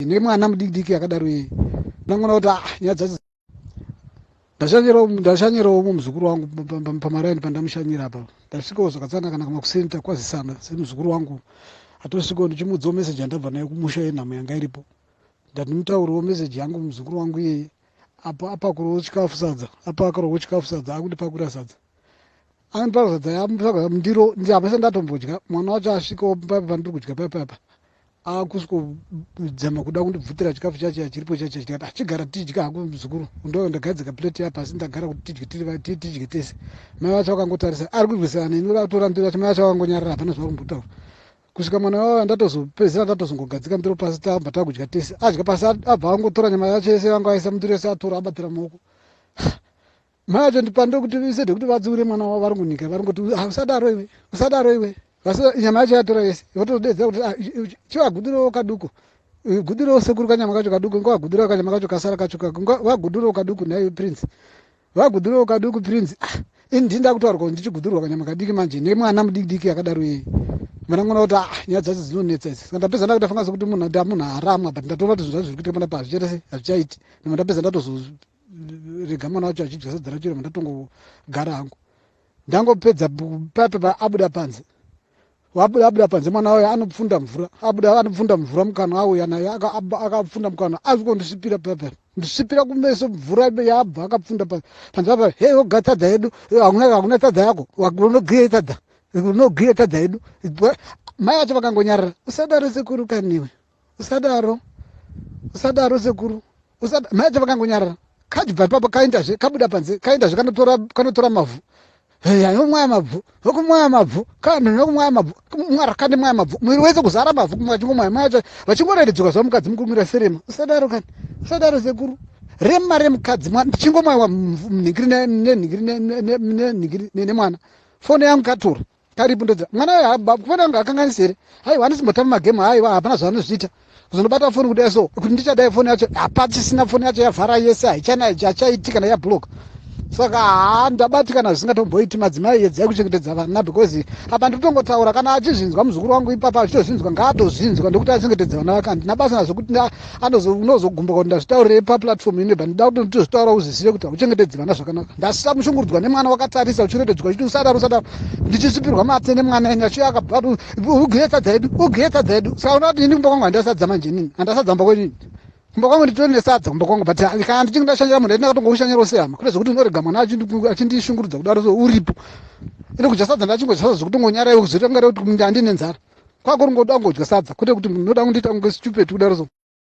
nemwana mudiki akadaro iye ndangona kuti nyaya dzacho ndashanyirawo muzukuru wangu pamaraini pandamushanyira apa ndasvikawo zvakatsanaka makusenta kwazisana semuzukuru wangu atosvikawo ndichimudzawo meseji yandabva nayo kumusha yenhamo yanga iripo ndandimutauriwo meseji yangu muzukuru wangu iyeye apa apakurowo chikafu sadza apa akarowo chikafu sadza akundipakura sadza andipa sadza yamutsvaga mundiro ndihapasa ndatombodya mwana wacho asvikawo pandiri kudya papapa akusvikodzama kuda kundibvutira chikafu chacho chiripo chacho chikati achigara tidya hangu muzukuru ndo ndagadzika plate yapa asi ndagara kuti tidye tese mai vacho vakangotarisa ari kurwisana neni vatora ndiro yacho mai vacho vakangonyarara hapana zvavari kumbotaura kusvika mwana wavo ndatozopedzisira ndatozongogadzika ndiro pasi tamba takudya tese adya pasi abva angotora nyama yacho yese vanga vaisa mundiro yese atora abatira maoko mai vacho ndipande kuti sede kuti vadziure mwana wavo vari kunyika vari ngoti usadaro iwe asi nyama yacho yatora yese votodedza kuti chivagudirawo kaduku gudirawo sekuru kanyama kacho kaduku ngavagudirawo kanyama kacho kasara kacho vagudirawo kaduku nayo prince vagudirawo kaduku prince indinda kutaura kuti ndichigudurwa kanyama kadiki manje nemwana mudiki akadaro iye manangona kuti nyaya dzacho dzinonetsa idzi saka ndapedza ndakutafanga sokuti munhu haramwa but ndatoona kuti zvinhu zviri kuitika pana pa hazvichaiti nema ndapedza ndatozorega mwana wacho achidya sadza racho rema ndatongogara hangu ndangopedza papepa abuda panze abuda panze mwana wayo anopfunda mvura anopfunda mvura mukana auya naye akapfunda mukana azviko ndisvipira pepa ndisvipira kumeso mvura yabva akapfunda panze apa hei oga tadza yedu hakuna tadza yako unogiye tadza yedu mai vacho vakangonyarara usadaro sekuru kaniwe usadaro sekuru mai vacho vakangonyarara kachibva ipapo kaendazve kabuda panze kaendazve kanotora mavhu nomwaya mabvu nokumwaya mabvu kanhu nokumwaya mabvu mwara kandi mwaya mabvu mwiri wese kuzara mabvu kumwachingomwaya mai vacho vachingoraidzwa zuva mukadzi mukumira serema usadaro kani usadaro sekuru rema remukadzi ndichingomwaiwa mnhingiri nemwana foni yangu katora karibu ndodza mwana foni yangu akanganisire haiwa andisimbotamba magemu haiwa hapana zvaanozviita kuzondobata foni kudai so kuti ndichadai foni yacho hapachisina foni yacho yavhara yese haichaiiti kana yabloka saka ndabatikana zvisingatomboiti madzimai edzai kuchengetedza vana because apa ndikutongotaura kana achizvinzwa muzukuru wangu ipapa achitozvinzwa ngaatozvinzwa ndokuti achengetedza vana vake handina basa nazvokuti unozogumbuka kuti ndazvitaurire paplatform ineba ndida kuti nditozvitaura uzizive kuti hauchengetedzi vana zvakanaka ndasisa mushungurudzwa nemwana wakatarisa uchiretidzwa chiti usadaro ndichisipirwa mate nemwana enyacho akabva ugiye tadza yedu saka unoti ini kumba kwangu handasadza manje nini handasadza mba kwenini kumba kwangu nditore nesadza kumba kwangu but kana ndichinge ndashandira munhu ndingatongokushanyira sehama kune zvokuti unorega mwana achindishungurudza kudaro so uripo ine kudya sadza ndachingozvasa zvokuti ngonyara kuzoita ngare kuti handine nzara kwako ringoda ngodya sadza kwete kuti munoda kundiita kunge stupid kudaro so